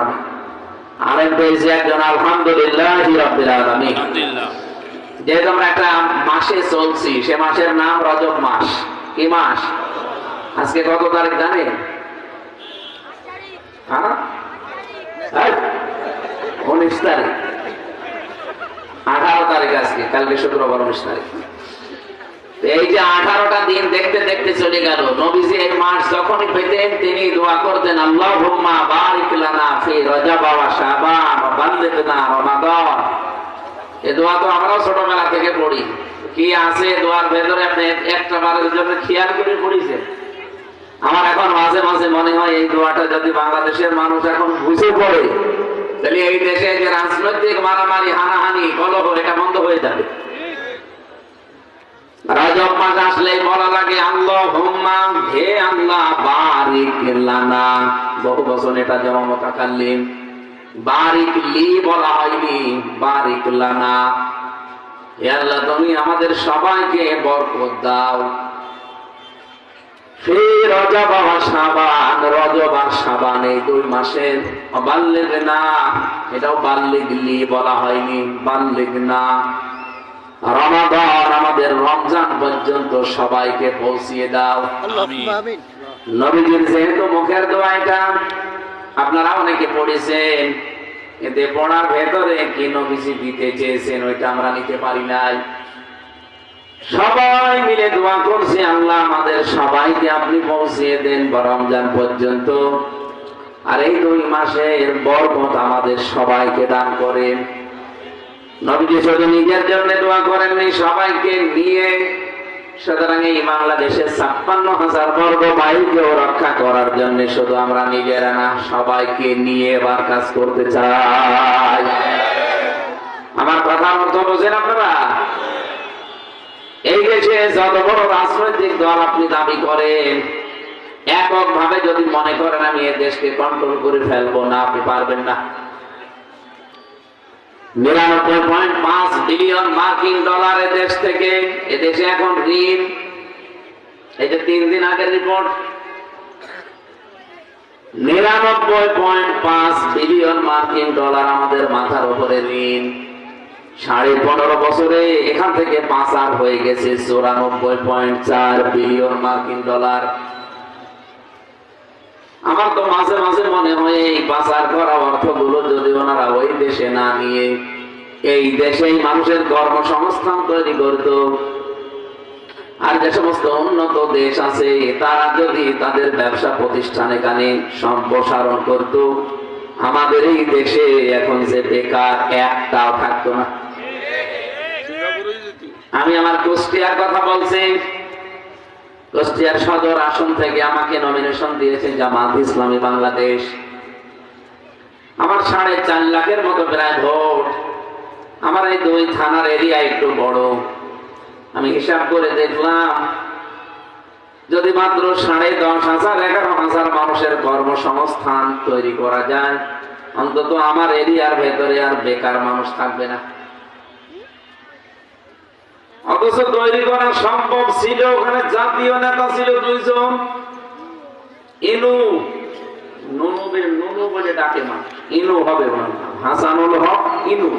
আলামিন। আলেম পেয়েছি একজন, আলহামদুলিল্লাহি রাব্বিল আলামিন। যেহেতু আমরা একটা মাসে চলছি, সে মাসের নাম রজব মাস। কি মাস? আজকে কত তারিখ জানেন? 19 তারিখ। 18 তারিখ আজকে, কালকে শুক্রবার 19 তারিখ। এই যে 18টা দিন দেখতে দেখতে চলে গেল। নবীজি এই মাস যখনই পেতেন তিনি দোয়া করতেন, আল্লাহুম্মা বারিক লানা ফি রজব ওয়া শাবান ওয়া বাল্লিগনা রমাদান। এই দোয়া তো আমরাও ছোটবেলা থেকে পড়ি। কি আছে দোয়ার ভেতরে আপনি একটা বারের জন্য খেয়াল করে পড়িছেন? আমার এখন মাঝে মাঝে মনে হয় এই দোয়াটা যদি বাংলাদেশের মানুষ এখন বুঝে পড়ে, তাহলে এই দেশে যে রাজনৈতিক মারামারি, হানাহানি, কলহ, এটা বন্ধ হয়ে যাবে। রজব মাস আসলেই বলা লাগে আল্লাহুম্মা, হে আল্লাহ, বারিক লানা। বহু বছর এটা জমা মুতাকাল্লিম, বারিক লি বলা হয়নি, বারিক লানা। হে আল্লাহ, তুমি আমাদের সবাইকে বরকত দাও। ফি রজব ওয়া শাবান, রজব আর শাবান এই দুই মাসের। বাল্লিগনা, এটাও বাল্লিগ লি বলা হয়নি, বাল্লিগনা রমাদান, আমাদের রমজান পর্যন্ত সবাইকে পৌঁছিয়ে দাও। আমিন। নবীজির যেহেতু মুখের দোয়া এটা, আপনারা অনেকে পড়েছেন, এতে পড়ার ভেতরে কি নবীজি দিতে চেয়েছেন ওইটা আমরা নিতে পারি নাই। সবাই মিলে দোয়া করছে, আল্লাহ আমাদের সবাইকে আপনি পৌঁছিয়ে দেন রমজান পর্যন্ত, আর এই 2 মাসের বরকত আমাদের সবাইকে দান করেন। নবীজি শুধু নিজের জন্য দোয়া করেননি, সবাইকে নিয়ে। সুতরাং এই বাংলাদেশের 56,000 বর্গ মাইলকেও রক্ষা করার জন্য শুধু আমরা নিজেরা না, সবাইকে নিয়ে এবার কাজ করতে চাই। আমার কথার অর্থ বোঝেন আপনারা? এই দেশে যত বড় রাজনৈতিক দল আপনি দাবি করেন, একক ভাবে যদি মনে করেন আমি এই দেশকে কন্ট্রোল করে ফেলবো, না, আপনি পারবেন না। 99.5 বিলিয়ন মার্কিন ডলার দেশ থেকে এদেশে এখন ঋণ। এই যে 3 দিন আগের রিপোর্ট, 99.5 বিলিয়ন মার্কিন ডলার আমাদের মাথার উপরে ঋণ। 15.5 বছরে এখান থেকে পাচার হয়ে গেছে 94.4 বিলিয়ন মার্কিন ডলার। আমার তো মাঝে মাঝে মনে হয় এই পাচার করা অর্থগুলো যদি ওনারা ওই দেশে না নিয়ে এই দেশেই মানুষের কর্মসংস্থান তৈরি করত, আর যে সমস্ত উন্নত দেশ আছে তারা যদি তাদের ব্যবসা প্রতিষ্ঠান এখানে সম্প্রসারণ করত, আমাদের এই দেশে এখন যে বেকার একটাও থাকতো না। আমি আমার কুষ্টিয়ার কথা বলছি। কুষ্টিয়ার সদর আসন থেকে আমাকে নমিনেশন দিয়েছে জামাত ইসলামী বাংলাদেশ। আমার 4.5 লাখের মতো প্রায় ভোট। আমার এই 2 থানার এরিয়া একটু বড়। আমি হিসাব করে দেখলাম, যদি মাত্র 10,500 11,000 মানুষের কর্মসংস্থান তৈরি করা যায়, অন্তত আমার এরিয়ার ভেতরে আর বেকার মানুষ থাকবে না। অথচ তৈরি করা সম্ভব ছিল। ওখানে জাতীয় নেতা ছিল 2 জন। ইনু, নুনু বলে ডাকে মা, ইনু হবে ওনার নাম, হাসানুল হক ইনু।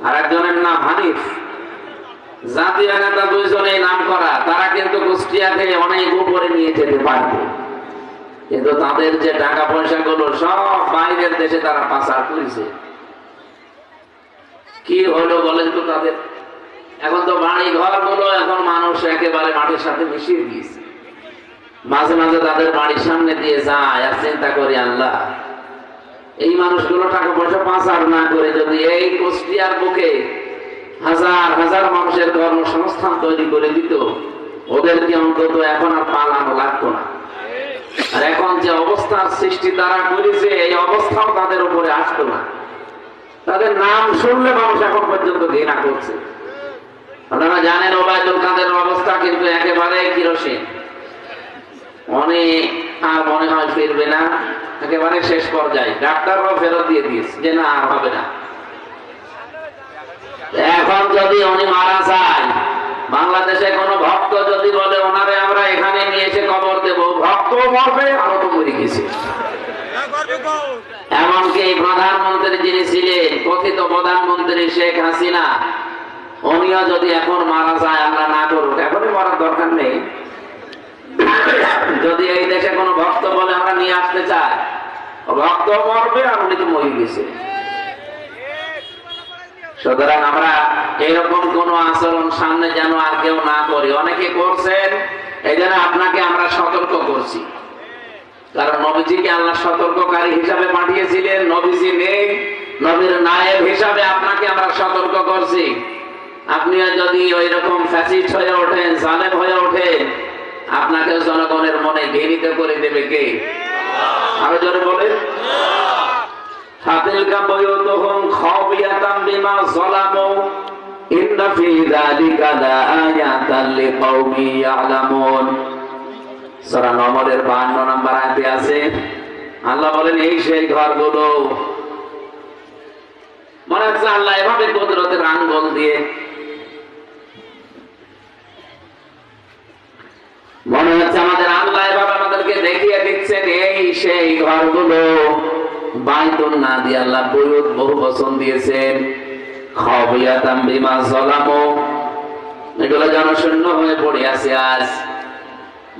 আর একজনের নাম হানিফ। জাতীয় নেতা 2 জনেই নাম করা। তারা কিন্তু কুষ্টিয়া থেকে অনেক উপরে নিয়ে যেতে পারবে, কিন্তু তাদের যে টাকা পয়সা গুলো সব বাইরের দেশে তারা পাচার করেছে। কি হলো বলেন তো তাদের? এখন তো বাড়ি ঘর গুলো এখন মানুষ একেবারে মাটির সাথে মিশিয়ে দিয়েছে। মাঝে মাঝে তাদের বাড়ির সামনে দিয়ে যায়, আর চিন্তা করি আল্লাহ, এই মানুষগুলো টাকা পয়সা পাচার না করে যদি এই কুষ্টিয়ার বুকে হাজার হাজার মানুষের কর্মসংস্থান তৈরি করে দিত, ওদেরকে অন্তত এখন আর পালানো লাগতো না। আর এখন যে অবস্থার সৃষ্টি তারা করেছে, এই অবস্থাও তাদের উপরে আসতো না। তাদের নাম শুনলে মানুষ এখন পর্যন্ত ঘৃণা করছে। আপনারা জানেন ওবায়দুল কাদেরের অবস্থা কিন্তু একেবারে কিরোসিন। অনেক আর মনে হয় ফিরবে না, একেবারে শেষ পর্যায়ে। ডাক্তাররাও ফেরত দিয়ে দিয়েছে যে না, আর হবে না। এখন যদি উনি মারা যায়, বাংলাদেশে কোন ভক্ত যদি বলে ওনারে আমরা এখানে নিয়ে এসে কবর দেব, ভক্ত মরবে, আরো তো মরে গেছে। এমনকি প্রধানমন্ত্রী যিনি ছিলেন, কথিত প্রধানমন্ত্রী শেখ হাসিনা, উনিও যদি এখন মারা যায়, আল্লাহ না করুক, এখনই মরার দরকার নেই, যদি এই দেশে কোনো ভক্ত বলে আমরা নিয়ে আসতে চাই, ভক্ত মরবে আর উনি তো মরে গেছে। সুতরাং আমরা এরকম কোন আচরণ সামনে যেন আর কেউ না করি। অনেকে করছেন, এই জন্য আপনাকে আমরা সতর্ক করছি। কারণ নবীজিকে আল্লাহ সতর্ককারী হিসাবে পাঠিয়েছিলেন, নবীজি নেই, নবীর নায়েব হিসাবে আপনাকে আমরা সতর্ক করছি। আপনিও যদি ওই রকম ফ্যাসিস্ট হয়ে ওঠেন, জালেম হয়ে ওঠেন, আপনাকে জনগণের মনে ঘৃণিত করে দেবে কে? আরো জোরে বলেন। ফাতিলকা বুয়ুতুহুম খাওফিয়াতাম বিমা যালামু ইন্না ফি যালিকা লাআয়াতাল লিকাওমি ইয়ালামুন। সূরা নমলের 52 নম্বর আয়াতে আছে, আল্লাহ বলেন এই সেই ঘরগুলো, মনে হচ্ছে আল্লাহ এভাবে কুদরতের আঙ্গুল দিয়ে, মনে হচ্ছে আমাদের আল্লাহ এভাবে আমাদেরকে দেখিয়ে দিচ্ছেন এই সেই ঘরগুলো। বাইতুন না দিয়ে আল্লাহ বুয়ুত বহু বচন দিয়েছেন। খাওফিয়াতাম বিমা যালামু, এগুলো জনশূন্য হয়ে পড়ে আছে আজ,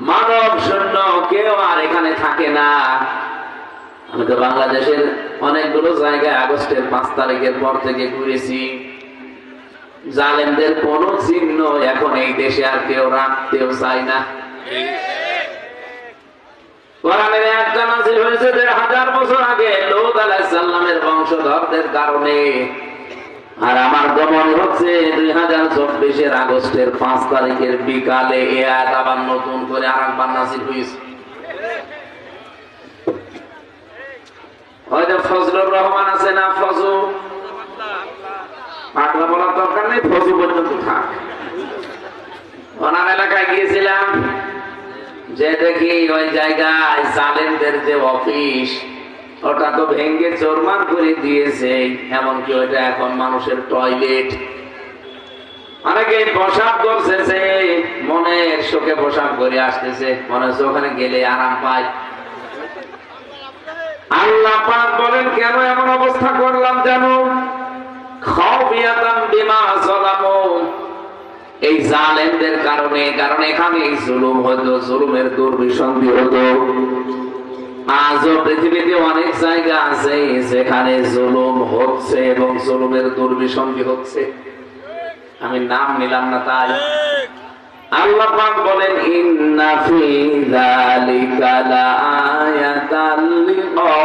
মানব শূন্য, কেউ আর এখানে থাকে না। আমি তো বাংলাদেশের অনেকগুলো জায়গায় আগস্টের 5 তারিখের পর থেকে ঘুরেছি, জালেমদের কোন চিহ্ন এখন এই দেশে আর কেউ রাখতেও চায় না। কোরআনের একটা নাযিল হয়েছে 1000 বছর আগে লূত আলাইহিস সালামের বংশধরদের কারণে, আর আমার তো মনে হচ্ছে 2024 আগস্টের 5 তারিখের বিকালে এ আয়াত আবার নতুন করে আরেকবার নাযিল হয়েছে। হয়তো ফজলুর রহমান আছে না, ফজু পাগলা বলার দরকার নেই, ফজু পর্যন্ত থাক। ওনার এলাকায় গিয়েছিলাম, যে দেখি ওই জায়গায় জালেমদের যে অফিস, ওটা তো ভেঙ্গে চোরমার করে দিয়েছে, এমনকি ওইটা এখন মানুষের টয়লেট। অনেকে পোশাক করতেছে, মনের শোকে পোশাক করে আসতেছে, মনে হচ্ছে ওখানে গেলে আরাম পায়। আল্লাহ পাক বলেন কেন এমন অবস্থা করলাম জানো? খাওফিয়াতাম বিমা যালামু, এই জালেমদের কারণে, কারণ এখানে জুলুম হতো, জুলুমের দুর্বিসন্ধি হতো। আজও পৃথিবীতে অনেক জায়গা আছে যেখানে জুলুম হচ্ছে এবং জুলুমের দুর্বিসন্ধি হচ্ছে, আমি নাম নিলাম না তাই। আল্লাহ পাক বলেন ইন্না ফি যালিকা লাআয়াতাল লিকাওমি